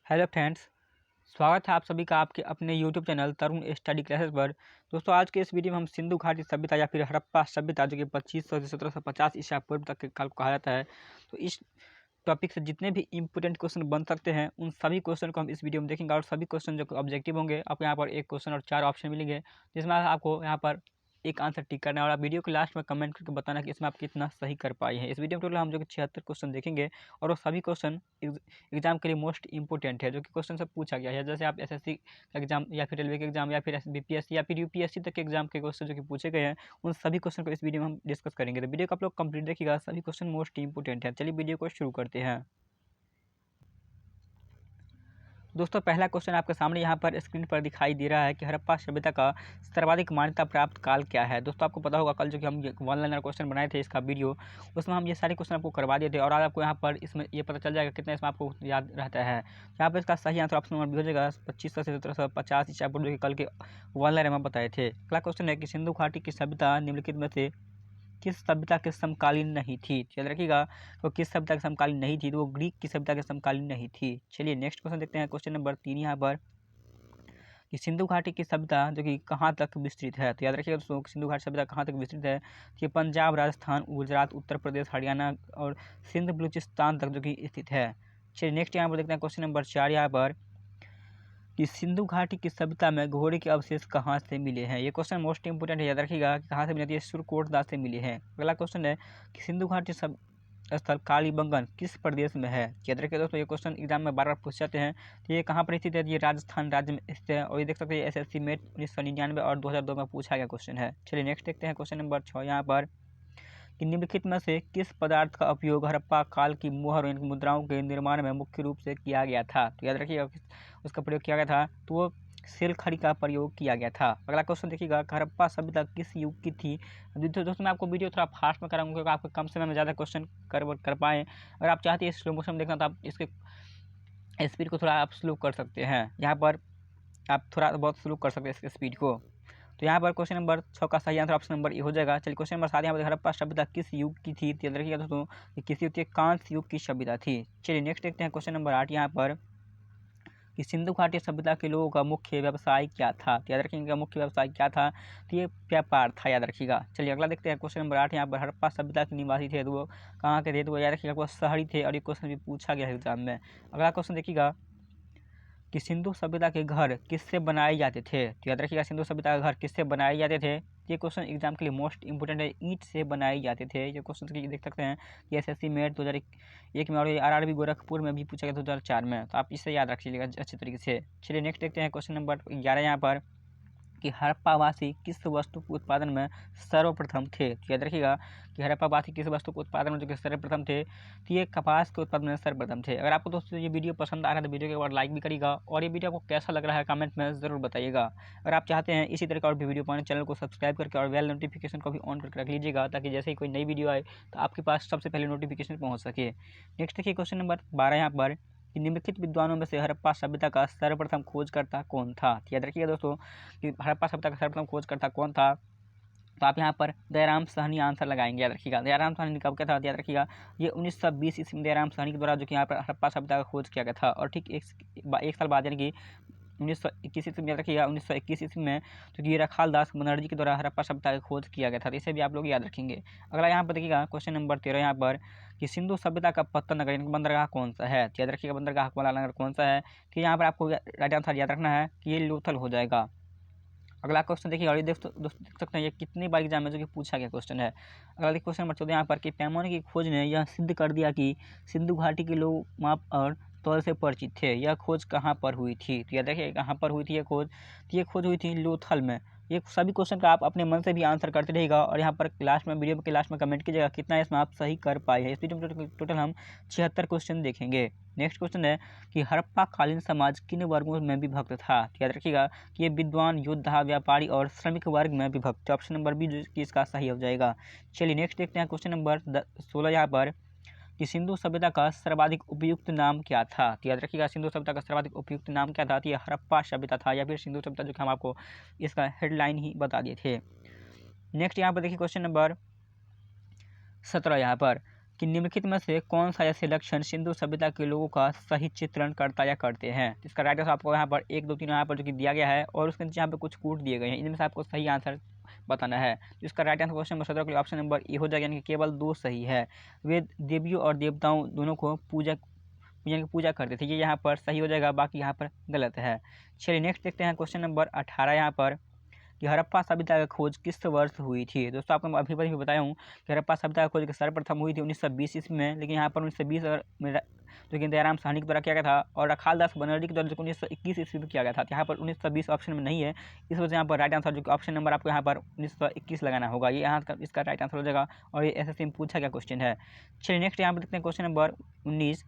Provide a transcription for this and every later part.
Hello friends, स्वागत है आप सभी का आपके अपने यूट्यूब चैनल तरुण स्टडी क्लासेस पर। दोस्तों, आज के इस वीडियो में हम सिंधु घाटी सभ्यता या फिर हड़प्पा सभ्यता जो कि 2500 से 1750 ईसा पूर्व तक के काल को कहा जाता है, तो इस टॉपिक से जितने भी इंपोर्टेंट क्वेश्चन बन सकते हैं उन सभी क्वेश्चन को हम इस वीडियो में देखेंगे। और सभी क्वेश्चन जो ऑब्जेक्टिव होंगे, आपको यहाँ पर एक क्वेश्चन और 4 ऑप्शन मिलेंगे, जिसमें आपको यहाँ पर एक आंसर टिक करना है और आप वीडियो के लास्ट में कमेंट करके बताना कि इसमें आप कितना सही कर पाए हैं। इस वीडियो में टोटल हम जो कि 76 क्वेश्चन देखेंगे और वो सभी क्वेश्चन एग्जाम के लिए मोस्ट इंपोर्टेंट है, जो कि क्वेश्चन से पूछा गया है। जैसे आप एसएससी का एग्जाम या फिर रेलवे के एग्जाम या फिर बीपीएससी या फिर यूपीएससी तक के एग्जाम के क्वेश्चन जो कि पूछे गए हैं, उन सभी क्वेश्चन को इस वीडियो में हम डिस्कस करेंगे। तो वीडियो को आप लोग कंप्लीट देखिएगा, सभी क्वेश्चन मोस्ट इंपोर्टेंट है। चलिए वीडियो को शुरू करते हैं। दोस्तों, पहला क्वेश्चन आपके सामने यहाँ पर स्क्रीन पर दिखाई दे रहा है कि हड़प्पा सभ्यता का सर्वाधिक मान्यता प्राप्त काल क्या है। दोस्तों, आपको पता होगा कल जो कि हम वन लाइनर क्वेश्चन बनाए थे इसका वीडियो, उसमें हम ये सारे क्वेश्चन आपको करवा दिए थे और आज आपको यहाँ पर इसमें ये पता चल जाएगा कितना इसमें आपको याद रहता है। यहाँ पर इसका सही आंसर ऑप्शन नंबर बी हो जाएगा 2500 से 1750 ईसा पूर्व, जो कि कल के वन लाइनर में बताए थे। अगला क्वेश्चन है कि सिंधु घाटी की सभ्यता निम्नलिखित में से किस सभ्यता के समकालीन नहीं थी। याद रखिएगा, तो किस सभ्यता के समकालीन नहीं थी, तो वो ग्रीक की सभ्यता के समकालीन नहीं थी। चलिए नेक्स्ट क्वेश्चन देखते हैं, क्वेश्चन नंबर 3 यहाँ पर कि सिंधु घाटी की सभ्यता जो कि कहाँ तक विस्तृत है। तो याद रखिएगा दोस्तों, सिंधु घाटी सभ्यता कहाँ तक विस्तृत है, कि पंजाब, राजस्थान, गुजरात, उत्तर प्रदेश, हरियाणा और सिंध बलूचिस्तान तक जो कि स्थित है। चलिए नेक्स्ट यहाँ पर देखते हैं, क्वेश्चन नंबर 4 यहाँ पर कि सिंधु घाटी की सभ्यता में घोड़े के अवशेष कहाँ से मिले हैं। ये क्वेश्चन मोस्ट इंपोर्टेंट है, याद रखिएगा कि कहाँ से मिले थे, सुरकोटदा से मिले हैं। अगला क्वेश्चन है कि सिंधु घाटी सब स्थल कालीबंगन किस प्रदेश में है। याद रखिए दोस्तों, ये क्वेश्चन एग्जाम में बार बार पूछ जाते हैं। तो ये कहाँ पर स्थित है, ये राजस्थान राज्य में स्थित है और ये देख सकते हैं एसएससी में 1999 और 2002 में पूछा गया क्वेश्चन है। चलिए नेक्स्ट देखते हैं, क्वेश्चन नंबर 6 यहाँ पर कि निम्नलिखित में से किस पदार्थ का उपयोग हड़प्पा काल की मोहर यानी मुद्राओं के निर्माण में मुख्य रूप से किया गया था। तो याद रखिएगा उसका प्रयोग किया गया था, तो वो सेल खड़ी का प्रयोग किया गया था। अगला क्वेश्चन देखिएगा, हड़प्पा सभ्यता किस युग की थी। दोस्तों, मैं आपको वीडियो थोड़ा फास्ट में कराऊंगा क्योंकि आपको कम समय में ज़्यादा क्वेश्चन कर पाएँ। अगर आप चाहते हैं स्लो मोशन में देखना तो आप इसके स्पीड को थोड़ा आप स्लो कर सकते हैं। यहाँ पर आप थोड़ा बहुत स्लो कर सकते हैं इसके स्पीड को। तो यहाँ पर क्वेश्चन नंबर 6 का सही आंसर ऑप्शन नंबर ए हो जाएगा। चलिए क्वेश्चन नंबर 7 यहाँ पर हड़प्पा सभ्यता किस युग की थी। याद रखिएगा दोस्तों, कि किस युग के कांस्य युग की सभ्यता थी। चलिए नेक्स्ट देखते हैं, क्वेश्चन नंबर 8 यहाँ पर कि सिंधु घाटी सभ्यता के लोगों का मुख्य व्यवसाय क्या था। तो याद रखिएगा मुख्य व्यवसाय क्या था, तो ये व्यापार था। याद रखिएगा। चलिए अगला देखते हैं, क्वेश्चन नंबर 8 यहाँ पर हड़प्पा सभ्यता के निवासी थे, तो वो कहाँ के थे, तो वो याद रखिएगा वो शहरी थे और ये क्वेश्चन भी पूछा गया है एग्जाम में। अगला क्वेश्चन देखिएगा कि सिंधु सभ्यता के घर किससे बनाए जाते थे। तो याद रखिएगा सिंधु सभ्यता के घर किससे बनाए जाते थे। ये क्वेश्चन एग्जाम के लिए मोस्ट इंपोर्टेंट है, ईंट से बनाए जाते थे। ये क्वेश्चन देख सकते हैं कि एसएससी मेट 2001 में और आरआरबी गोरखपुर में भी पूछा गया 2004 में, तो आप इसे याद रख लीजिएगा अच्छे तरीके से। चलिए नेक्स्ट देखते हैं, क्वेश्चन नंबर 11 यहाँ पर कि हड़प्पावासी किस वस्तु के उत्पादन में सर्वप्रथम थे। तो याद रखिएगा कि हड़प्पावासी किस वस्तु के उत्पादन में जो कि सर्वप्रथम थे, तो ये कपास के उत्पादन में सर्वप्रथम थे। अगर आपको दोस्तों ये वीडियो पसंद आ रहा है तो वीडियो के बाद लाइक भी करिएगा और ये वीडियो आपको कैसा लग रहा है कमेंट में ज़रूर बताइएगा। अगर आप चाहते हैं इसी तरह का और भी वीडियो पाने, चैनल को सब्सक्राइब करके और बेल नोटिफिकेशन को भी ऑन करके रख लीजिएगा, ताकि जैसे ही कोई नई वीडियो आए तो आपके पास सबसे पहले नोटिफिकेशन पहुँच सके। नेक्स्ट देखिए, क्वेश्चन नंबर 12 यहाँ पर कि निम्नलिखित विद्वानों में से हड़प्पा सभ्यता का सर्वप्रथम खोजकर्ता कौन था। याद रखिएगा दोस्तों कि हड़प्पा सभ्यता का सर्वप्रथम खोजकर्ता कौन था, तो आप यहाँ पर दयाराम साहनी आंसर लगाएंगे। याद रखिएगा दयाराम साहनी कब क्या था, याद रखिएगा ये 1920 ईस्वी में दयाराम साहनी के द्वारा जो कि यहाँ पर हड़प्पा सभ्यता का खोज किया गया था। और ठीक एक साल बाद यानी कि 1921 ईस्वी में, याद रखिएगा 1921 ईस्वी में, तो ये रखाल दास बनर्जी के द्वारा हड़प्पा सभ्यता का खोज किया गया था। तो इसे भी आप लोग याद रखेंगे। अगला यहाँ पर देखिएगा, क्वेश्चन नंबर 13 यहाँ पर कि सिंधु सभ्यता का पत्तन नगर यानी बंदरगाह कौन सा है। याद रखिएगा बंदरगाह वाला नगर कौन सा है, कि यहाँ पर आपको राइट आंसर याद रखना है कि ये लोथल हो जाएगा। अगला क्वेश्चन देखिए, और ये देख सकते हैं ये कितनी बार एग्जाम में जो कि पूछा गया क्वेश्चन है। अगला क्वेश्चन नंबर 14 यहाँ पर कि पैमाने की खोज ने यह सिद्ध कर दिया कि सिंधु घाटी के लोग माप और तौल से परिचित थे। यह खोज कहाँ पर हुई थी। तो याद रखिए कहाँ पर हुई थी ये खोज, तो ये खोज हुई थी लोथल में। ये सभी क्वेश्चन का आप अपने मन से भी आंसर करते रहिएगा और यहाँ पर लास्ट में वीडियो के लास्ट में कमेंट कीजिएगा कितना इसमें आप सही कर पाए हैं। इस वीडियो में टोटल हम 76 क्वेश्चन देखेंगे। नेक्स्ट क्वेश्चन है कि हड़प्पा कालीन समाज किन वर्गों में विभक्त था। याद रखिएगा कि ये विद्वान, योद्धा, व्यापारी और श्रमिक वर्ग में विभक्त। ऑप्शन नंबर बी जो कि इसका सही हो जाएगा। चलिए नेक्स्ट देखते हैं, क्वेश्चन नंबर 16 यहाँ पर कि सिंधु सभ्यता का सर्वाधिक उपयुक्त नाम क्या था। तो याद रखिएगा सिंधु सभ्यता का सर्वाधिक उपयुक्त नाम क्या था, तो ये हड़प्पा सभ्यता था या फिर सिंधु सभ्यता, जो कि हम आपको इसका हेडलाइन ही बता दिए थे। नेक्स्ट यहाँ पर देखिए, क्वेश्चन नंबर 17 यहाँ पर कि निम्नलिखित में से कौन सा ऐसे लक्षण सिंधु सभ्यता के लोगों का सही चित्रण करता या करते हैं। इसका राइट आंसर आपको यहाँ पर 1 2 3 यहाँ पर जो कि दिया गया है और उसके नीचे यहाँ पे कुछ कूट दिए गए हैं, इनमें से आपको सही आंसर बताना है। तो इसका राइट आंसर क्वेश्चन नंबर 17 के लिए ऑप्शन नंबर ए हो जाएगा, यानी कि केवल 2 सही है। वे देवियों और देवताओं दोनों को पूजा करते थे, ये यहाँ पर सही हो जाएगा, बाकी यहाँ पर गलत है। चलिए नेक्स्ट देखते हैं क्वेश्चन नंबर 18 यहाँ पर कि हड़प्पा सभ्यता की खोज किस वर्ष हुई थी। दोस्तों आपको अभी भी बताया हूँ कि हड़प्पा सभ्यता की खोज सर्वप्रथम हुई थी 1920 ईस्वी में, लेकिन यहाँ पर 1920 जो कि दयाराम साहनी के द्वारा किया गया था और रखाल दास बनर्जी के द्वारा जो 1921 ईस्वी में किया गया था। यहाँ पर 1920 ऑप्शन में नहीं है, इस वजह से यहाँ पर राइट आंसर जो कि ऑप्शन नंबर आपको यहाँ पर 1921 लगाना होगा, ये यहाँ इसका राइट आंसर हो जाएगा और ये एसएससी में पूछा गया क्वेश्चन है। चलिए नेक्स्ट यहाँ पर देखते हैं क्वेश्चन नंबर 19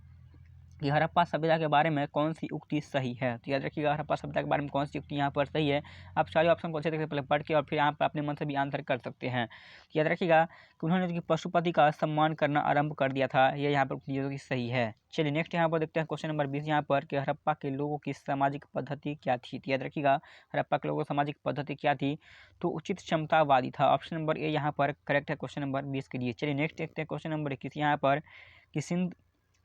कि हड़प्पा सभ्यता के बारे में कौन सी उक्ति सही है। तो याद रखिएगा हड़प्पा सभ्यता के बारे में कौन सी उक्ति यहाँ पर सही है। आप सारे ऑप्शन को अच्छे तरीके से पहले पढ़ के और फिर यहाँ पर अपने मन से भी आंसर कर सकते हैं। तो याद रखिएगा कि उन्होंने जो कि पशुपति का सम्मान करना आरंभ कर दिया था, ये यहाँ पर उक्ति जो कि सही है। चलिए नेक्स्ट यहाँ पर देखते हैं क्वेश्चन नंबर 20 यहाँ पर कि हड़प्पा के लोगों की सामाजिक पद्धति क्या थी। तो याद रखिएगा हड़प्पा के लोगों की सामाजिक पद्धति क्या थी, तो उचित क्षमतावादी था। ऑप्शन नंबर ए यहाँ पर करेक्ट है क्वेश्चन नंबर 20 के लिए। चलिए नेक्स्ट देखते हैं क्वेश्चन नंबर 21 यहाँ पर कि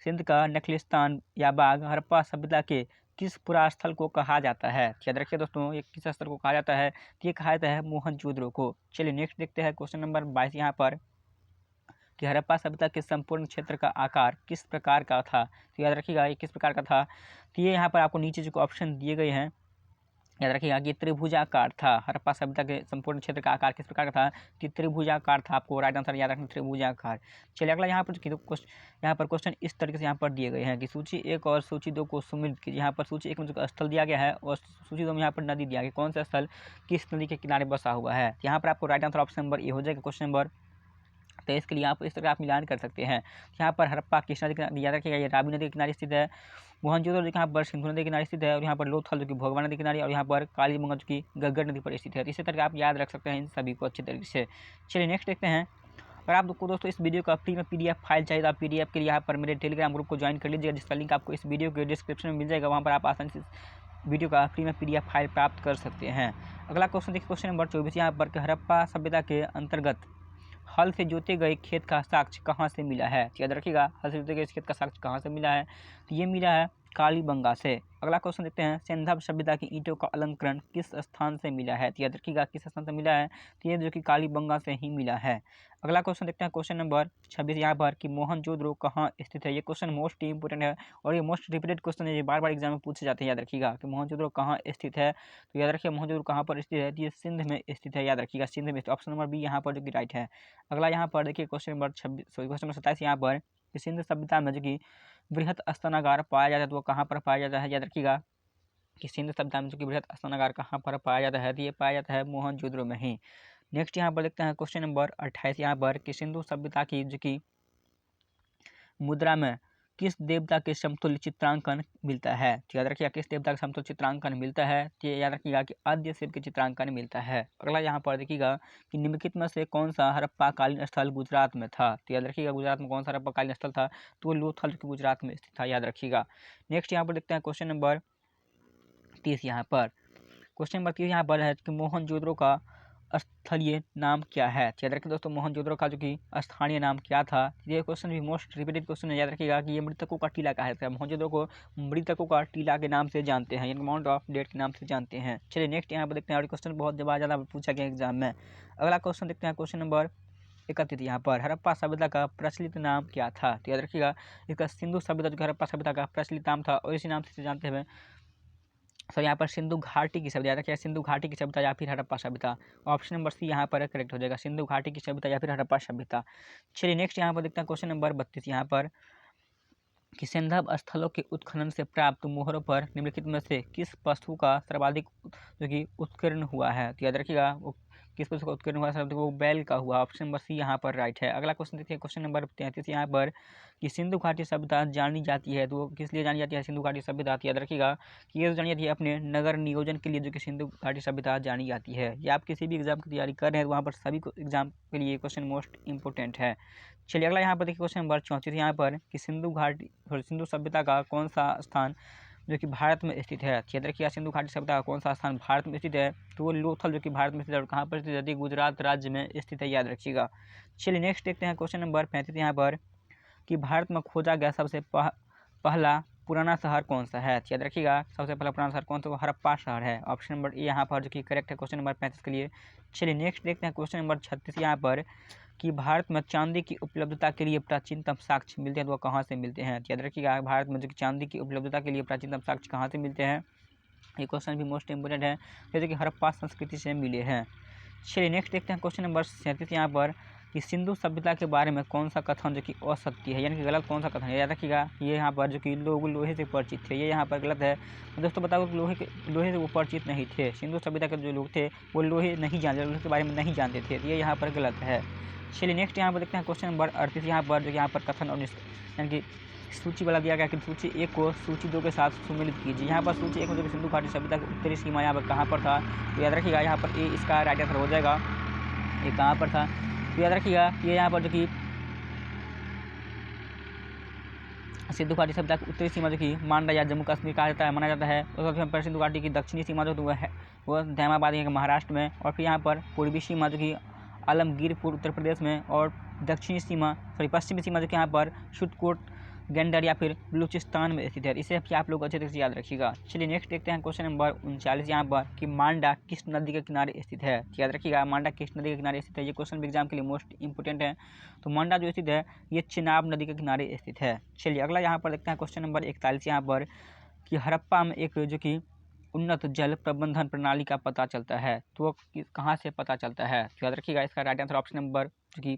सिंध का नखलिस्तान या बाग हड़प्पा सभ्यता के किस पुरास्थल को कहा जाता है। याद रखिए दोस्तों ये किस स्थल को कहा जाता है, तो ये कहा जाता है मोहनजोदड़ो को। चलिए नेक्स्ट देखते हैं क्वेश्चन नंबर 22 यहाँ पर कि हड़प्पा सभ्यता के संपूर्ण क्षेत्र का आकार किस प्रकार का था। तो याद रखिएगा ये किस प्रकार का था, तो ये यहाँ पर आपको नीचे जो ऑप्शन दिए गए हैं याद रखिएगा कि त्रिभुजाकार था। हड़प्पा सभ्यता के संपूर्ण क्षेत्र का आकार किस प्रकार का था, कि त्रिभुजाकार था। आपको राइट आंसर याद रखना त्रिभुजाकार। चलिए अगला यहाँ पर यहाँ पर क्वेश्चन इस तरीके से यहाँ पर दिए गए हैं कि सूची 1 और सूची 2 को सम्मिलित कीजिए। यहाँ पर सूची 1 में जो स्थल दिया गया है और सूची 2 में यहाँ पर नदी दिया गया, कौन सा स्थल किस नदी के किनारे बसा हुआ है। यहाँ पर आपको right answer option number A हो जाएगा क्वेश्चन नंबर 23 के लिए। आप इस तरह आप मिलान कर सकते हैं। यहाँ पर हड़प्पा किस नदी के याद रखिएगा ये रावी नदी के किनारे स्थित है। मोहनजोदड़ो जो यहाँ पर सिंधु नदी के किनारे स्थित है और यहाँ पर लोथल जो कि भोगवा नदी के किनारे और यहाँ पर कालीबंगा जो कि गग्गर नदी पर स्थित है। इसी तरह आप याद रख सकते हैं इन सभी को अच्छे तरीके से। चलिए नेक्स्ट देखते हैं। अगर आपको दोस्तों इस वीडियो का फ्री में PDF फाइल चाहिए तो आप PDF के लिए यहाँ पर मेरे टेलीग्राम ग्रुप को ज्वाइन कर लीजिएगा, जिसका लिंक आपको इस वीडियो के डिस्क्रिप्शन में मिल जाएगा। वहाँ पर आप आसानी से वीडियो का फ्री में PDF फाइल प्राप्त कर सकते हैं। अगला क्वेश्चन देखिए क्वेश्चन नंबर 24 यहाँ पर हड़प्पा सभ्यता के अंतर्गत हल से जोते गए खेत का साक्ष्य कहाँ से मिला है। याद रखिएगा हल से जोते गए खेत का साक्ष्य कहाँ से मिला है, तो ये मिला है कालीबंगा से। अगला क्वेश्चन देखते हैं सिंधु सभ्यता की ईंटों का अलंकरण किस स्थान से मिला है। तो याद रखिएगा किस स्थान से मिला है, तो ये जो कि कालीबंगा से ही मिला है। अगला क्वेश्चन देखते हैं क्वेश्चन नंबर 26 यहाँ पर कि मोहनजोदड़ो कहाँ स्थित है। ये क्वेश्चन मोस्ट इंपोर्टेंट है और ये मोस्ट रिपीटेड क्वेश्चन है, ये बार बार एग्जाम में पूछे जाते हैं। याद रखिएगा कि मोहनजोदड़ो कहाँ स्थित है, तो याद रखिए मोहनजोदड़ो कहाँ पर स्थित है, ये सिंध में स्थित है। याद रखिएगा सिंध में, ऑप्शन नंबर बी यहाँ पर जो कि राइट है। अगला यहाँ पर देखिए क्वेश्चन नंबर 27 यहाँ पर सिंध सभ्यता में जो कि बृहत स्तनागार पाया जाता है, तो वो कहाँ पर पाया जाता है। याद रखिएगा कि सिंधु सभ्यता में जो कि बृहत स्तनागार कहाँ पर पाया जाता है, तो ये पाया जाता है मोहनजोदड़ो में ही। नेक्स्ट यहाँ पर देखते हैं क्वेश्चन नंबर 28 यहाँ पर कि सिंधु सभ्यता की जो कि मुद्रा में किस देवता के समतुल्य चित्रांकन मिलता है। तो याद रखिएगा किस देवता का समतुल्य चित्रांकन मिलता है, तो याद रखिएगा कि आद्य शिव के चित्रांकन मिलता है। अगला यहाँ पर देखिएगा कि निम्नलिखित में से कौन सा हड़प्पा कालीन स्थल गुजरात में था। तो याद रखिएगा गुजरात में कौन सा हड़प्पा कालीन स्थल था, तो लोथल जो कि गुजरात में स्थित था। याद रखिएगा। नेक्स्ट यहाँ पर देखते हैं क्वेश्चन नंबर 30 यहाँ पर क्वेश्चन नंबर 30 यहाँ पर है कि मोहनजोदड़ो का स्थलीय नाम क्या है। याद रखिए दोस्तों मोहनजोदड़ो का जो कि स्थानीय नाम क्या था। ये क्वेश्चन भी मोस्ट रिपीटेड क्वेश्चन है। याद रखिएगा कि ये मृतकों का टीला कहा जाता है। मोहनजोदड़ो को मृतकों का टीला के नाम से जानते हैं, माउंट ऑफ डेड के नाम से जानते हैं। चलिए नेक्स्ट यहाँ पर देखते हैं और क्वेश्चन बहुत ज़्यादा पूछा गया एग्जाम में। अगला क्वेश्चन देखते हैं क्वेश्चन नंबर 31 यहाँ पर हड़प्पा सभ्यता का प्रचलित नाम क्या था। तो याद रखिएगा इसका सिंधु सभ्यता जो हड़प्पा सभ्यता का प्रचलित नाम था और इसी नाम से जानते हुए सर यहाँ पर सिंधु घाटी की सभ्यता। याद रखिए सिंधु घाटी की सभ्यता या फिर हड़प्पा सभ्यता। ऑप्शन नंबर सी यहाँ पर करेक्ट हो जाएगा, सिंधु घाटी की सभ्यता या फिर हड़प्पा सभ्यता। चलिए नेक्स्ट यहाँ पर देखते हैं क्वेश्चन नंबर 32 यहाँ पर कि सिंधव स्थलों के उत्खनन से प्राप्त मोहरों पर निम्नलिखित में से किस पशु का सर्वाधिक जो कि उत्कीर्ण हुआ है। तो याद रखिएगा वो किस पशु का उत्कीर्ण हुआ है, वो बैल का हुआ। ऑप्शन नंबर सी यहाँ पर राइट है। अगला क्वेश्चन देखिए क्वेश्चन नंबर 33 यहाँ पर कि सिंधु घाटी सभ्यता जानी जाती है, तो किस लिए जानी जाती है सिंधु घाटी सभ्यता। याद रखिएगा कि ये जानी जाती है अपने नगर नियोजन के लिए, जो कि सिंधु घाटी सभ्यता जानी जाती है। ये आप किसी भी एग्जाम की तैयारी कर रहे हैं तो वहाँ पर सभी को एग्जाम के लिए क्वेश्चन मोस्ट इंपोर्टेंट है। चलिए अगला यहाँ पर देखिए क्वेश्चन नंबर 34 यहाँ पर कि सिंधु सभ्यता का कौन सा स्थान जो कि भारत में स्थित है। याद रखिए सिंधु घाटी सभ्यता का कौन सा स्थान भारत में स्थित है, तो वो लोथल जो कि भारत में स्थित है और कहाँ पर स्थित है, गुजरात राज्य में स्थित है। याद रखिएगा। चलिए नेक्स्ट देखते हैं क्वेश्चन नंबर 35 यहाँ पर कि भारत में खोजा गया सबसे पहला पुराना शहर कौन सा है। याद रखिएगा सबसे पहला पुराना शहर कौन सा, वो हड़प्पा शहर है। ऑप्शन नंबर ए यहाँ पर जो कि करेक्ट है क्वेश्चन नंबर 35 के लिए। चलिए नेक्स्ट देखते हैं क्वेश्चन नंबर 36 यहाँ पर, कि भारत में चांदी की उपलब्धता के लिए प्राचीनतम साक्ष्य मिलते हैं तो वो कहाँ से मिलते हैं। याद रखिएगा भारत में जो कि चांदी की उपलब्धता के लिए प्राचीनतम साक्ष्य कहाँ से मिलते हैं, ये क्वेश्चन भी मोस्ट इंपोर्टेंट है, जैसे कि हड़प्पा संस्कृति से मिले हैं। चलिए नेक्स्ट देखते हैं क्वेश्चन नंबर 37 यहाँ पर, कि सिंधु सभ्यता के बारे में कौन सा कथन जो कि असत्य है, यानी कि गलत कौन सा कथन है। याद रखिएगा ये यहाँ पर जो कि लोग लोहे से परिचित थे, ये यहाँ पर गलत है। दोस्तों बताओ कि लोहे से वो परिचित नहीं थे। सिंधु सभ्यता के जो लोग थे वो लोहे नहीं जानते, लोहे के बारे में नहीं जानते थे, ये यहाँ पर गलत है। चलिए नेक्स्ट यहाँ पर देखते हैं क्वेश्चन नंबर 38 यहाँ पर, जो यहाँ पर कथन और यानी कि सूची वाला दिया गया कि सूची 1 को सूची 2 के साथ सुमेलित कीजिए। यहाँ पर सूची 1 में जो कि सिंधु घाटी सभ्यता की उत्तरी सीमा यहाँ पर कहाँ पर था, तो याद रखिएगा यहाँ पर ए इसका राइट आंसर हो जाएगा। ये कहाँ पर था, तो याद रखिएगा ये यहाँ पर जो कि सिंधु घाटी सभ्यता की उत्तरी सीमा जो कि मांडा या जम्मू कश्मीर कहा जाता है, माना जाता है। और सिंधु घाटी की दक्षिणी सीमा जो है वो दैमाबाद यहाँ महाराष्ट्र में, और फिर यहाँ पर पूर्वी सीमा जो कि आलमगीरपुर उत्तर प्रदेश में, और दक्षिणी सीमा पश्चिमी सीमा जो कि यहाँ पर शुटकोट गेंडर या फिर बलूचिस्तान में स्थित है। इसे आप लोग अच्छे तरह से याद रखिएगा। चलिए नेक्स्ट देखते हैं क्वेश्चन नंबर 39 यहाँ पर, कि मांडा किस नदी के किनारे स्थित है। याद रखिएगा मांडा किस नदी के किनारे स्थित है, ये क्वेश्चन भी एग्जाम के लिए मोस्ट इंपोर्टेंट है। तो मांडा जो स्थित है ये चिनाब नदी के किनारे स्थित है। चलिए अगला यहाँ पर देखते हैं क्वेश्चन नंबर 41 यहाँ पर, कि हड़प्पा में एक जो कि उन्नत जल प्रबंधन प्रणाली का पता चलता है, तो वो कहाँ से पता चलता है। तो याद रखिएगा इसका राइट आंसर ऑप्शन नंबर जो कि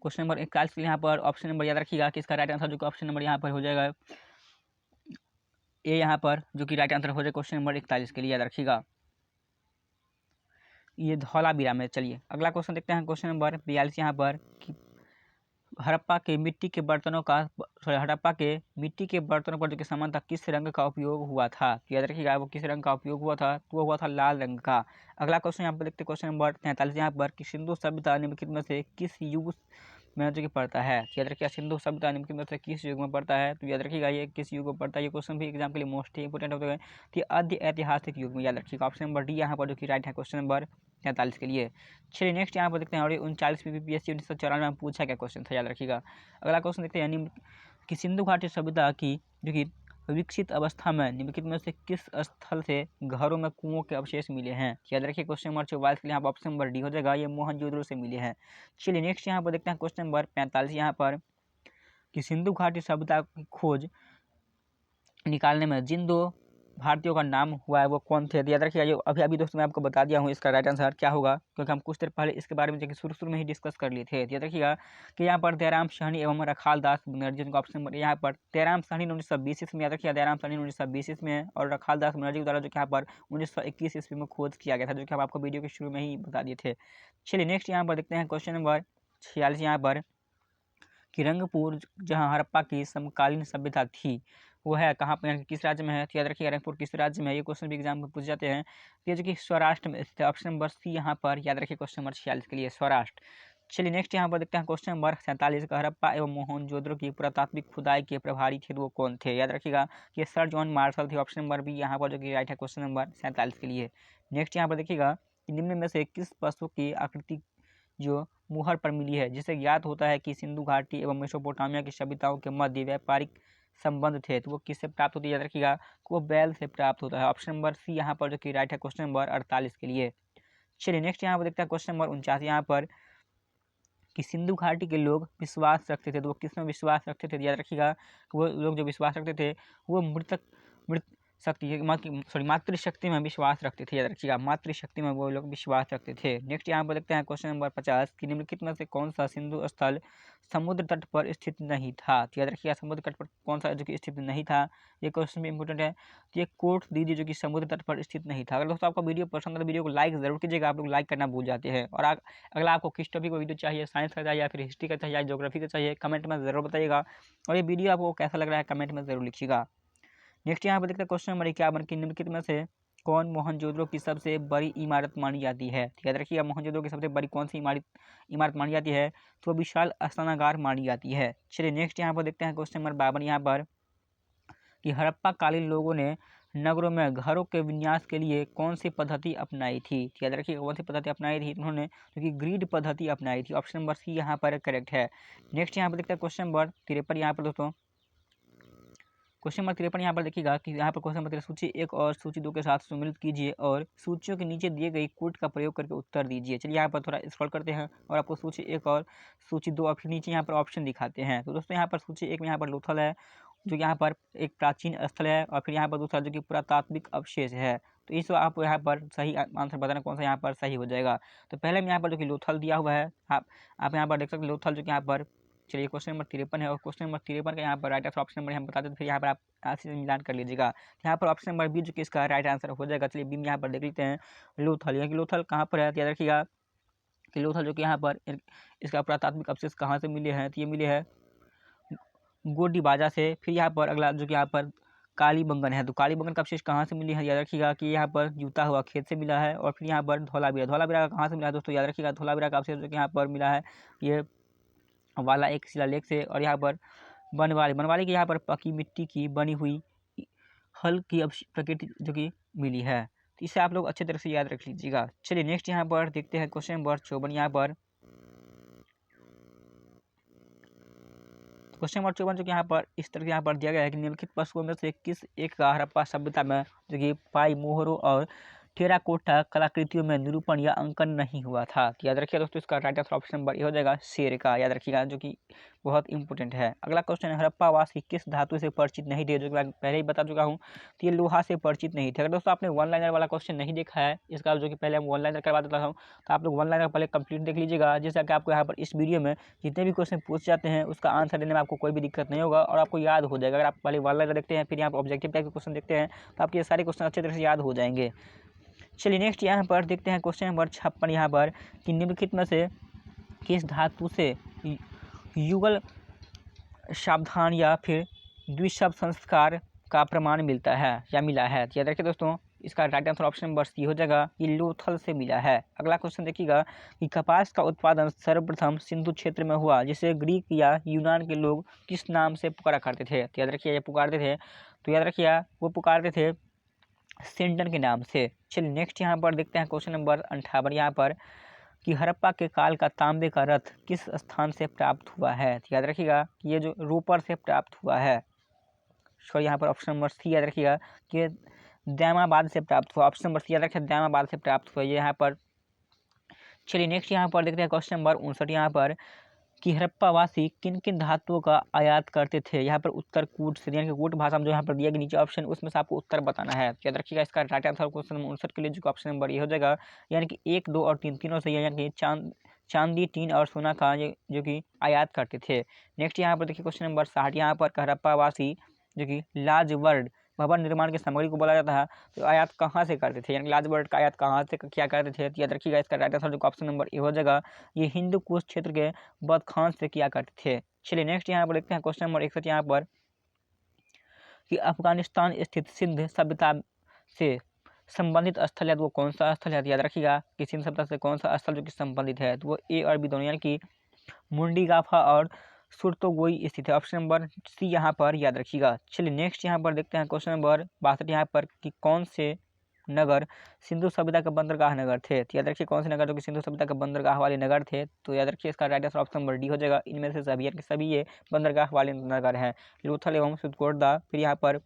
क्वेश्चन नंबर 41 के लिए यहाँ पर ऑप्शन नंबर याद रखिएगा कि इसका राइट आंसर जो कि ऑप्शन नंबर यहाँ पर हो जाएगा ए, यहाँ पर जो कि राइट आंसर हो जाएगा क्वेश्चन नंबर 41 के लिए। याद रखिएगा ये धौलावीरा में। चलिए अगला क्वेश्चन देखते हैं क्वेश्चन नंबर 42 यहाँ पर, कि हड़प्पा के मिट्टी के बर्तनों पर जो कि सामान्यतः किस रंग का उपयोग हुआ था। याद रखिएगा वो किस रंग का उपयोग हुआ था, तो वो हुआ था लाल रंग का। अगला क्वेश्चन यहाँ पर देखते हैं क्वेश्चन नंबर 43 यहाँ पर, कि सिंधु सभ्यता निम्नलिखित में से किस युग में जो कि पड़ता है। याद रखिएगा सिंधु सभ्यता निम्नलिखित में से किस युग में पड़ता है, तो याद रखिएगा ये किस युग में पड़ता है। ये क्वेश्चन भी एग्जाम के लिए मोस्ट इंपोर्टेंट होता है कि आद्य ऐतिहासिक युग में। याद रखिएगा ऑप्शन नंबर डी यहाँ पर जो कि राइट है क्वेश्चन नंबर 43 के लिए। चलिए नेक्स्ट यहाँ पर देखते हैं, और 39 PPSC 1994 में पूछा क्या क्वेश्चन था। याद रखिएगा अगला क्वेश्चन देखते हैं, यानी कि सिंधु घाटी सभ्यता की जो कि विकसित अवस्था में निम्नलिखित में से किस स्थल से घरों में कुओं के अवशेष मिले हैं। याद रखिए क्वेश्चन नंबर 44 के लिए यहाँ पर ऑप्शन नंबर डी हो जाएगा, ये मोहनजोदड़ो से मिले हैं। चलिए नेक्स्ट यहाँ पर देखते हैं क्वेश्चन नंबर 45 यहाँ पर, कि सिंधु घाटी सभ्यता की खोज निकालने में जिन 2 भारतीयों का नाम हुआ है वो कौन थे। याद रखिएगा जो अभी दोस्तों मैं आपको बता दिया हूँ इसका राइट आंसर क्या होगा, क्योंकि हम कुछ देर पहले इसके बारे में शुरू में ही डिस्कस कर लिए थे। याद रखिएगा कि यहाँ पर दयाराम साहनी एवं रखाल दास बनर्जी, जिनका ऑप्शन नंबर यहाँ पर दयाराम साहनी 1920 ईस्वी में। याद रखिएगा दयाराम साहनी 1920 ईस्वी में, और रखाल दास बनर्जी द्वारा जो कि यहाँ पर 1921 ईस्वी में खोज किया गया था, जो कि हम आपको वीडियो के शुरू में ही बता दिए थे। चलिए नेक्स्ट यहाँ पर देखते हैं क्वेश्चन नंबर 46 यहाँ पर, कि रंगपुर जहाँ हड़प्पा की समकालीन सभ्यता थी वो है कहाँ पर, किस राज्य में है। तो याद रखिए रंगपुर किस राज्य में है, ये क्वेश्चन भी एग्जाम में पूछ जाते हैं। तो ये जो कि स्वराष्ट्र में स्थित है, ऑप्शन नंबर सी यहाँ पर। याद रखिए क्वेश्चन नंबर 46 के लिए स्वराष्ट्र। चलिए नेक्स्ट यहाँ पर देखते हैं क्वेश्चन नंबर 47 का, हड़प्पा एवं मोहनजोदड़ो की पुरातात्विक खुदाई के प्रभारी थे वो कौन थे। याद रखिएगा कि सर जॉन मार्शल थे, ऑप्शन नंबर बी यहाँ पर जो कि राइट है क्वेश्चन नंबर 47 के लिए। नेक्स्ट यहाँ पर देखिएगा कि निम्न में से किस पशु की आकृति जो मुहर पर मिली है, जिससे ज्ञात होता है कि सिंधु घाटी एवं मेसोपोटामिया की सभ्यताओं के मध्य व्यापारिक संबंध थे, तो वो किससे प्राप्त होती है। याद रखिएगा वो बैल से प्राप्त होता है, ऑप्शन नंबर सी यहाँ पर जो कि राइट है क्वेश्चन नंबर 48 के लिए। चलिए नेक्स्ट यहाँ पर देखते हैं क्वेश्चन नंबर 49 यहाँ पर, कि सिंधु घाटी के लोग विश्वास रखते थे, तो वो किस में विश्वास रखते थे। याद रखिएगा वो लोग जो विश्वास रखते थे वो मृत शक्ति मातृशक्ति में विश्वास रखते थे। याद रखिएगा मातृशक्ति में वो लोग विश्वास रखते थे। नेक्स्ट यहाँ पर देखते हैं क्वेश्चन नंबर 50, कि निम्नलिखित में से कौन सा सिंधु स्थल समुद्र तट पर स्थित नहीं था। तो याद रखिएगा समुद्र तट पर कौन सा जो कि स्थित नहीं था, ये क्वेश्चन भी इंपॉर्टेंट है। तो ये कोट दीजिए जो कि समुद्र तट पर स्थित नहीं था। अगर दोस्तों आपको वीडियो पसंद है तो वीडियो को लाइक जरूर कीजिएगा, आप लोग लाइक करना भूल जाते हैं। और अगला आपको किस टॉपिक का वीडियो चाहिए, साइंस का चाहिए या फिर हिस्ट्री का चाहिए या ज्योग्राफी का चाहिए, कमेंट में ज़रूर बताइएगा। और ये वीडियो आपको कैसा लग रहा है कमेंट में ज़रूर लिखिएगा। नेक्स्ट यहाँ पर देखते हैं क्वेश्चन नंबर 51, कि निम्नलिखित में से कौन मोहनजोदड़ो की सबसे बड़ी इमारत मानी जाती है। याद रखिएगा मोहनजोदड़ो की सबसे बड़ी कौन सी इमारत मानी जाती है, तो विशाल स्नानागार मानी जाती है। चलिए नेक्स्ट यहाँ पर देखते हैं क्वेश्चन नंबर 52 यहाँ पर, कि हड़प्पा कालीन लोगों ने नगरों में घरों के विन्यास के लिए कौन सी पद्धति अपनाई थी? तो याद रखिए कौन सी पद्धति अपनाई थी उन्होंने, क्योंकि ग्रिड पद्धति अपनाई थी। ऑप्शन नंबर सी यहाँ पर करेक्ट है। नेक्स्ट यहाँ पर देखते हैं क्वेश्चन नंबर 53 यहाँ पर दोस्तों। क्वेश्चन नंबर 53 यहाँ पर देखिएगा कि यहाँ पर क्वेश्चन नंबर सूची 1 और सूची 2 के साथ सम्मिलित कीजिए और सूचियों के नीचे दिए गई कोड का प्रयोग करके उत्तर दीजिए। चलिए यहाँ पर थोड़ा स्क्रॉल करते हैं और आपको सूची 1 और सूची 2 और फिर नीचे यहाँ पर ऑप्शन दिखाते हैं। तो दोस्तों यहाँ पर सूची 1 में यहाँ पर लोथल है, जो यहाँ पर एक प्राचीन स्थल है, और फिर यहाँ पर दूसरा जो कि पुरातात्विक अवशेष है। तो इस आप यहाँ पर सही आंसर बताना कौन सा यहाँ पर सही हो जाएगा। तो पहले में यहाँ पर जो कि लोथल दिया हुआ है, आप यहाँ पर देख सकते हैं लोथल, जो कि यहाँ पर, चलिए क्वेश्चन नंबर 53 है और क्वेश्चन नंबर 53 का यहाँ पर राइट आंसर ऑप्शन नंबर हम बताते हैं, फिर यहाँ पर आप ऐसे मिलान कर लीजिएगा। यहाँ पर ऑप्शन नंबर बी जो कि इसका राइट आंसर हो जाएगा। चलिए बी में यहाँ पर देख लेते हैं लोथल, यानी कि लोथल कहाँ पर है, याद रखिएगा कि लोथल जो कि यहाँ पर इसका पुरातात्विक अवशेष कहाँ से मिले हैं, तो ये मिले हैं गोडीबाजा से। फिर यहाँ पर अगला जो कि यहाँ पर कालीबंगन है, तो कालीबंगन का अवशेष कहाँ से मिले हैं, याद रखिएगा कि यहाँ पर जूता हुआ खेत से मिला है। और फिर यहाँ पर धौलावीरा, धौलावीरा का कहाँ से मिला है दोस्तों, याद रखिएगा धौलावीरा का अवशेष जो कि यहाँ पर मिला है ये वाला एक शिलालेख से। और यहाँ पर बनवाली, बनवाली की यहाँ पर पकी मिट्टी की बनी हुई हल की प्रकृति जो कि मिली है। तो इसे आप लोग अच्छे तरह से याद रख लीजिएगा। चलिए नेक्स्ट यहाँ पर देखते हैं क्वेश्चन नंबर 54 यहाँ पर। क्वेश्चन नंबर 54 जो कि यहाँ पर इस तरह यहाँ पर दिया गया है कि निम्नलिखित पशुओं में से किस एक का हड़प्पा सभ्यता में जो कि पाई मोहरों और टेराकोटा कलाकृतियों में निरूपण या अंकन नहीं हुआ था। तो याद रखिए दोस्तों इसका right answer option number A हो जाएगा शेर का, याद रखिएगा, जो कि बहुत इंपॉर्टेंट है। अगला क्वेश्चन है हड़प्पावासी किस धातु से परिचित नहीं थे, जो कि मैं पहले ही बता चुका हूँ, तो ये लोहा से परिचित नहीं थे। अगर दोस्तों आपने वन लाइनर वाला क्वेश्चन नहीं देखा है इसका, जो कि पहले हम वन लाइनर करवा देता हूँ, तो आप लोग वन लाइनर पहले कंप्लीट देख लीजिएगा, जिससे कि आपको यहाँ पर इस वीडियो में जितने भी क्वेश्चन पूछ जाते हैं उसका आंसर देने में आपको कोई भी दिक्कत नहीं होगा और आपको याद हो जाएगा। अगर आप पहले वन लाइनर देखते हैं फिर यहाँ पर ऑब्जेक्टिव टाइप के क्वेश्चन देखते हैं तो आपके ये सारे क्वेश्चन अच्छे तरह से याद हो जाएंगे। चलिए नेक्स्ट यहाँ पर देखते हैं क्वेश्चन नंबर 56 यहाँ पर कि निम्नलिखित में से किस धातु से युगल सावधान या फिर द्विशब्द संस्कार का प्रमाण मिलता है या मिला है। याद रखिए दोस्तों इसका right answer option number C हो जाएगा, ये लोथल से मिला है। अगला क्वेश्चन देखिएगा कि कपास का उत्पादन सर्वप्रथम सिंधु क्षेत्र में हुआ, जिसे ग्रीक या यूनान के लोग किस नाम से पुकारा करते थे। तो याद रखिए ये पुकारते थे, तो याद रखिए वो पुकारते थे सेंटन के नाम से। चलिए नेक्स्ट यहाँ पर देखते हैं क्वेश्चन नंबर 58 यहाँ पर कि हड़प्पा के काल का तांबे का रथ किस स्थान से प्राप्त हुआ है। तो याद रखिएगा कि ये जो रोपर से प्राप्त हुआ है, सॉरी यहाँ पर ऑप्शन नंबर सी याद रखिएगा कि दैमाबाद से प्राप्त हुआ। ऑप्शन नंबर सी याद रखिए दैमाबाद से प्राप्त हुआ ये यहाँ पर। चलिए नेक्स्ट यहाँ पर देखते हैं क्वेश्चन नंबर 59 यहाँ पर कि हड़प्पावासी किन किन धातुओं का आयात करते थे। यहाँ पर उत्तर कूट से, यानी कि कूट भाषा में जो यहाँ पर दिया गया नीचे ऑप्शन, उसमें से आपको उत्तर बताना है। याद रखिएगा इसका राइट आंसर क्वेश्चन नंबर 59 के लिए जो ऑप्शन नंबर ये हो जाएगा, यानी कि 1, 2 और 3 तीनों से, यानी कि चांदी, टीन और सोना का ये जो कि आयात करते थे। नेक्स्ट यहाँ पर देखिए क्वेश्चन नंबर 60 यहाँ पर हड़प्पावासी जो कि लाजवर्ड भवन निर्माण की सामग्री को बोला जाता है, तो आयात कहाँ से करते थे, यानी कि लाजवर्ड का आयात कहाँ से क्या करते थे। तो याद रखिएगा इसका राइट आंसर जो ऑप्शन नंबर ए हो जाएगा, ये हिंदू कुश क्षेत्र के बदखान से किया करते थे। चलिए नेक्स्ट यहाँ पर देखते हैं क्वेश्चन नंबर 61 यहाँ पर कि अफगानिस्तान स्थित सिंध सभ्यता से संबंधित स्थल है, तो वो कौन सा स्थल है। तो याद रखिएगा कि सिंध सभ्यता से कौन सा स्थल जो कि संबंधित है, तो वो ए और बी दोनों, यानी कि मुंडीगाफा और सुरतोगोई स्थित है। ऑप्शन नंबर सी यहाँ पर याद रखिएगा। चलिए नेक्स्ट यहाँ पर देखते हैं क्वेश्चन नंबर 62 यहाँ पर कि कौन से नगर सिंधु सभ्यता के बंदरगाह नगर थे। तो याद रखिए कौन से नगर जो कि सिंधु सभ्यता के बंदरगाह वाले नगर थे। तो याद रखिए इसका right answer option number D हो जाएगा, इनमें से सभी, यानी कि सभी ये बंदरगाह वाले नगर हैं, लोथल एवं सुदकोटदा, फिर यहाँ पर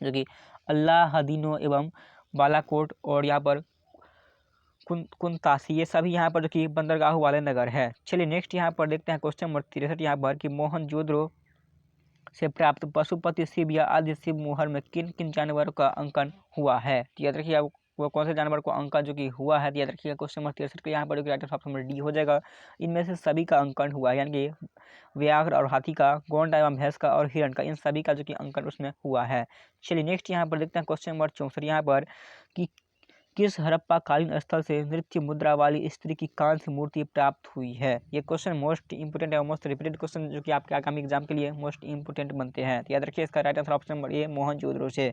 जो कि अल्लाहदीनो एवं बालाकोट और यहाँ पर कुनतासी, ये सभी यहाँ पर जो कि बंदरगाह वाले नगर है। चलिए नेक्स्ट यहाँ पर देखते हैं क्वेश्चन नंबर 63 यहाँ पर कि मोहनजोदड़ो से प्राप्त पशुपति शिव या आदि शिव मोहर में किन किन जानवरों का अंकन हुआ है। तो याद रखिए वो कौन से जानवर को अंकन जो कि हुआ है। तो याद रखिएगा क्वेश्चन नंबर 63 के यहाँ पर जो कि right answer option number D हो जाएगा, इनमें से सभी का अंकन हुआ है, यानी कि व्याघ्र और हाथी का, गौंडा एवं भैंस का और हिरण का, इन सभी का जो कि अंकन उसमें हुआ है। चलिए नेक्स्ट यहाँ पर देखते हैं क्वेश्चन नंबर 64 यहाँ पर कि किस हड़प्पा कालीन स्थल से नृत्य मुद्रा वाली स्त्री की कांस्य मूर्ति प्राप्त हुई है। ये क्वेश्चन मोस्ट इंपोर्टेंट है, मोस्ट रिपीटेड क्वेश्चन जो कि आपके आगामी एग्जाम के लिए मोस्ट इंपोर्टेंट बनते हैं। तो याद रखिए इसका right answer option number A Mohenjodaro से।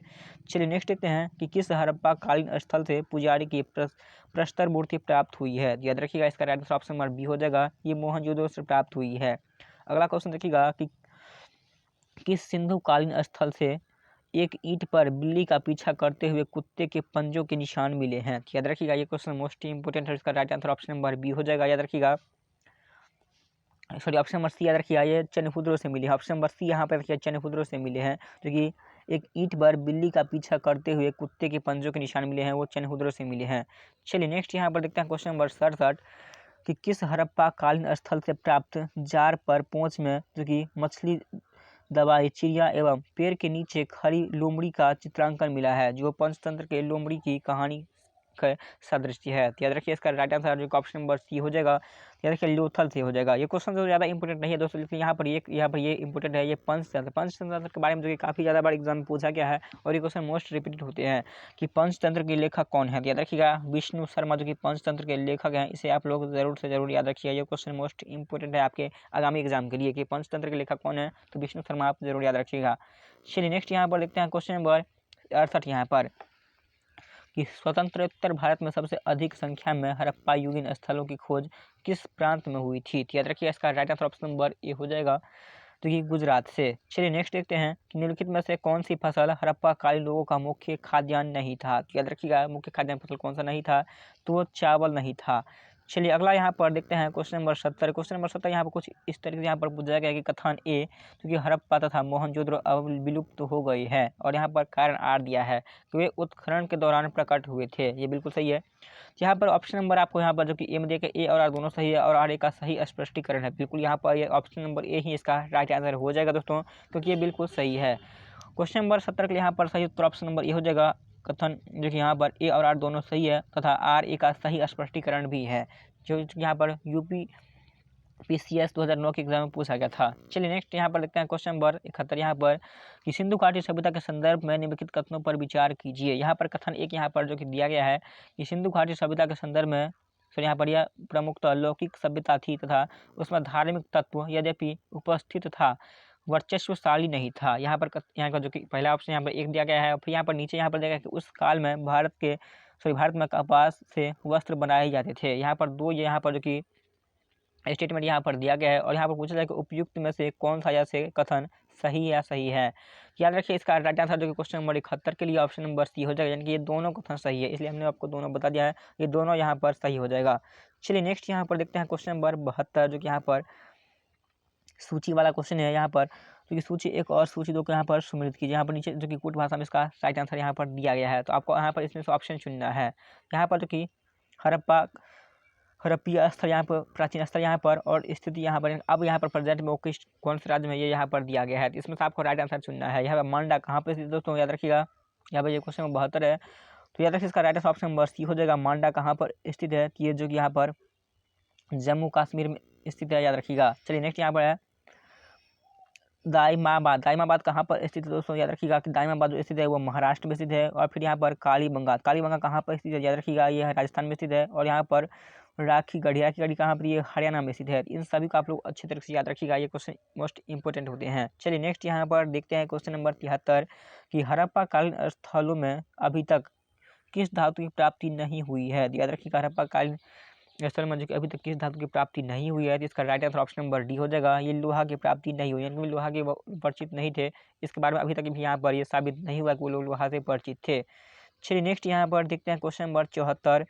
चलिए नेक्स्ट देखते हैं कि किस हड़प्पा कालीन स्थल से पुजारी की प्रस्तर मूर्ति प्राप्त हुई है। याद रखिएगा इसका right answer option number B हो जाएगा, ये मोहनजोदड़ो से प्राप्त हुई है। अगला क्वेश्चन देखिएगा कि किस सिंधु कालीन स्थल से एक ईंट पर बिल्ली का पीछा करते हुए कुत्ते के पंजों के निशान मिले हैं। याद रखिएगा, ये क्वेश्चन मोस्ट इंपोर्टेंट है। इसका right answer option number B हो जाएगा। याद रखिएगा, सॉरी ऑप्शन नंबर सी याद रखिएगा, ये चनहुद्रों से मिले हैं। ऑप्शन नंबर सी यहाँ पर रखिए चनहुद्रों से मिले हैं, जो कि एक ईंट पर बिल्ली का पीछा करते हुए कुत्ते के पंजों के निशान मिले हैं, वो चनहुद्रों से मिले हैं। चलिए नेक्स्ट यहाँ पर देखते हैं क्वेश्चन नंबर 67 कि किस हड़प्पा कालीन स्थल से प्राप्त जार पर पोंछ में, जो कि मछली, दवाई, चिड़िया एवं पेड़ के नीचे खड़ी लोमड़ी का चित्रांकन मिला है, जो पंचतंत्र के लोमड़ी की कहानी का सादृश्य है। याद रखिए, इसका राइट आंसर जो ऑप्शन नंबर सी हो जाएगा। याद रखिए, लोथल से हो जाएगा। ये क्वेश्चन तो ज़्यादा इंपॉर्टेंट नहीं है दोस्तों, लेकिन यहाँ पर ये इंपॉर्टेंट है। ये पंचतंत्र के बारे में जो कि काफ़ी ज़्यादा बार एग्जाम में पूछा गया है, और ये क्वेश्चन मोस्ट रिपीटेड होते हैं कि पंचतंत्र के लेखक कौन है। याद रखिएगा, विष्णु शर्मा जो कि पंचतंत्र के लेखक हैं, इसे आप लोग जरूर से जरूर याद रखिएगा। ये क्वेश्चन मोस्ट इंपॉर्टेंट है आपके आगामी एग्जाम के लिए कि पंचतंत्र के लेखक कौन है, तो विष्णु शर्मा आप जरूर याद रखिएगा। चलिए नेक्स्ट यहाँ पर देखते हैं क्वेश्चन नंबर 68 यहाँ पर कि स्वतंत्रोत्तर भारत में सबसे अधिक संख्या में हड़प्पा युगीन स्थलों की खोज किस प्रांत में हुई थी। याद रखिए, इसका right answer option number A हो जाएगा, जो कि गुजरात से। चलिए नेक्स्ट देखते हैं कि निम्नलिखित में से कौन सी फसल हड़प्पा कालीन लोगों का मुख्य खाद्यान्न नहीं था। याद रखिएगा, मुख्य खाद्यान्न फसल कौन सा नहीं था, तो वो चावल नहीं था। चलिए अगला यहाँ पर देखते हैं क्वेश्चन नंबर 70। क्वेश्चन नंबर 70 यहाँ पर कुछ इस तरीके से यहाँ पर पूछा गया कि कथन ए, क्योंकि हड़प्पा तथा मोहनजोदड़ो अब विलुप्त हो गई है, और यहाँ पर कारण आर दिया है कि वे उत्खनन के दौरान प्रकट हुए थे। ये बिल्कुल सही है। यहाँ पर ऑप्शन नंबर आपको यहाँ पर जो कि ए में देखिए, ए और आर दोनों सही है, और आर ए का सही स्पष्टीकरण है। बिल्कुल यहाँ पर ये ऑप्शन नंबर ए ही इसका राइट आंसर हो जाएगा दोस्तों, क्योंकि ये बिल्कुल सही है। क्वेश्चन नंबर 70 के लिए यहाँ पर सही उत्तर ऑप्शन नंबर ए हो जाएगा, कथन, जो कि यहाँ पर ए और आर दोनों सही है, तथा आर ए का सही स्पष्टीकरण भी है, जो यहाँ पर यूपी PCS 2009 के एग्जाम में पूछा गया था। चलिए नेक्स्ट यहाँ पर देखते हैं क्वेश्चन नंबर 71 यहाँ पर कि सिंधु घाटी सभ्यता के संदर्भ में निम्नलिखित कथनों पर विचार कीजिए। यहाँ पर कथन एक यहाँ पर जो कि दिया गया है कि सिंधु घाटी सभ्यता के संदर्भ में, तो यहाँ पर यह प्रमुखतः लौकिक सभ्यता थी तथा उसमें धार्मिक तत्व यद्यपि उपस्थित था, वर्चस्वशाली नहीं था। यहाँ का जो कि पहला ऑप्शन यहाँ पर एक दिया गया है, और फिर यहाँ पर नीचे यहाँ पर दिया गया कि उस काल में भारत में कपास से वस्त्र बनाए जाते थे। यहाँ पर दो ये यहाँ पर जो कि स्टेटमेंट यहाँ पर दिया गया है, और यहाँ पर पूछा जाए कि उपयुक्त में से कौन सा से कथन सही या सही है। याद रखिए, इसका राइट आंसर जो कि क्वेश्चन नंबर 71 के लिए ऑप्शन नंबर सी हो जाएगा, यानी कि ये दोनों कथन सही है, इसलिए हमने आपको दोनों बता दिया है, ये दोनों यहाँ पर सही हो जाएगा। चलिए नेक्स्ट यहाँ पर देखते हैं क्वेश्चन नंबर 72, जो कि यहाँ पर सूची वाला क्वेश्चन है। यहाँ पर जो कि सूची 1 और सूची 2 को यहाँ पर सुमिलित कीजिए। यहाँ पर नीचे जो कि कूट भाषा में इसका राइट आंसर यहाँ पर दिया गया है, तो आपको यहाँ पर इसमें से ऑप्शन चुनना है। यहाँ पर जो कि हड़प्पीय स्थल यहाँ पर, प्राचीन स्थल यहाँ पर, और स्थिति यहाँ पर, अब यहाँ पर प्रेजेंट में वो कौन से राज्य में ये यहाँ पर दिया गया है, तो इसमें से आपको राइट आंसर चुनना है। यहाँ पर मांडा कहाँ पर स्थित दोस्तों, याद रखिएगा, यहाँ पर ये क्वेश्चन नंबर 72 है, तो याद रखिए इसका right answer option number C हो जाएगा। मांडा कहाँ पर स्थित है, ये जो कि यहाँ पर जम्मू कश्मीर में स्थित है, याद रखिएगा। चलिए नेक्स्ट यहाँ पर है दाइमाबाद। दाइमाबाद कहाँ पर स्थित है दोस्तों, याद रखिएगा कि दाइमाबाद जो स्थित है वो महाराष्ट्र में स्थित है। और फिर यहाँ पर कालीबंगा, कालीबंगा कहाँ पर स्थित है, याद रखिएगा, ये राजस्थान में स्थित है। और यहाँ पर राखी गढ़ी कहाँ पर, ये हरियाणा में स्थित है। इन सभी को आप लोग अच्छे तरीके से याद रखिएगा, ये क्वेश्चन मोस्ट इंपॉर्टेंट होते हैं। चलिए नेक्स्ट यहाँ पर देखते हैं क्वेश्चन नंबर 73 कि हड़प्पा कालीन स्थलों में अभी तक किस धातु की प्राप्ति नहीं हुई है। याद रखिएगा, हड़प्पा कालीन स्थल में जो कि अभी तक किस धातु की प्राप्ति नहीं हुई है, तो इसका right answer option number D हो जाएगा। ये लोहा की प्राप्ति नहीं हुई, यानी लोहा के परिचित नहीं थे, इसके बारे में अभी तक भी यहाँ पर ये साबित नहीं हुआ कि वो लोग लोहा से परिचित थे। चलिए नेक्स्ट यहाँ पर देखते हैं क्वेश्चन नंबर 74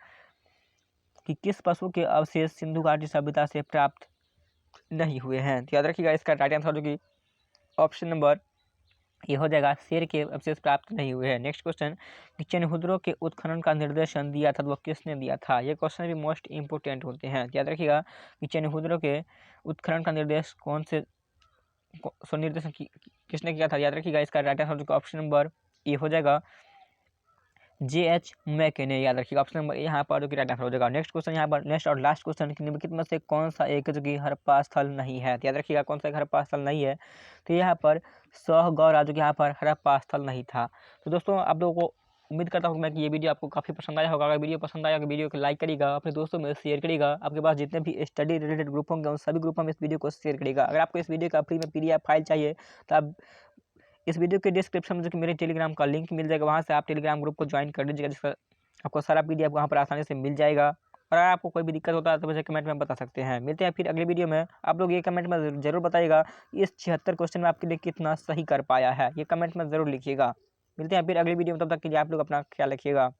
कि किस पशु के अवशेष सिंधु घाटी सभ्यता से प्राप्त नहीं हुए हैं। तो याद रखिएगा, इसका राइट आंसर जो कि ऑप्शन नंबर ये हो जाएगा, शेर के अवशेष प्राप्त नहीं हुए हैं। नेक्स्ट क्वेश्चन कि चनहुद्रों के उत्खनन का निर्देशन दिया था, तो वह किसने दिया था। ये क्वेश्चन भी मोस्ट इंपोर्टेंट होते हैं। याद रखिएगा कि चनहुद्रों के उत्खनन का निर्देश निर्देशन किसने किया था। याद रखिएगा, इसका राइट आंसर जो ऑप्शन नंबर ए हो जाएगा, JH मैके ने। याद रखिएगा, ऑप्शन नंबर यहाँ पर जो कि राइट आंसर हो जाएगा। नेक्स्ट क्वेश्चन यहाँ पर नेक्स्ट और लास्ट क्वेश्चन कि निम्नलिखित में से कौन सा एक जो कि हड़प्पा स्थल नहीं है। याद रखिएगा, कौन सा एक हड़प्पा स्थल नहीं है, तो यहाँ पर सहगौरा जो कि यहाँ पर हड़प्पा स्थल नहीं था। तो दोस्तों आप लोगों को उम्मीद करता हूँ मैं कि ये वीडियो आपको काफ़ी पसंद आया होगा। अगर वीडियो पसंद आया तो वीडियो को लाइक करिएगा, अपने दोस्तों में शेयर करिएगा, आपके पास जितने भी स्टडी रिलेटेड ग्रुप होंगे उन सभी ग्रुपों में इस वीडियो को शेयर करिएगा। अगर आपको इस वीडियो का फ्री में PDF फाइल चाहिए तो आप इस वीडियो के डिस्क्रिप्शन में जो कि मेरे टेलीग्राम का लिंक मिल जाएगा, वहाँ से आप टेलीग्राम ग्रुप को ज्वाइन कर लीजिएगा, जिसका आपको सारा PDF वहाँ पर आसानी से मिल जाएगा। और अगर आपको कोई भी दिक्कत होता है तो मुझे कमेंट में बता सकते हैं। मिलते हैं फिर अगले वीडियो में। आप लोग ये कमेंट में ज़रूर बताइएगा इस 76 क्वेश्चन में आपके लिए कितना सही कर पाया है, ये कमेंट में ज़रूर लिखिएगा। मिलते हैं फिर अगली वीडियो में, तब तक के लिए आप लोग अपना ख्याल रखिएगा।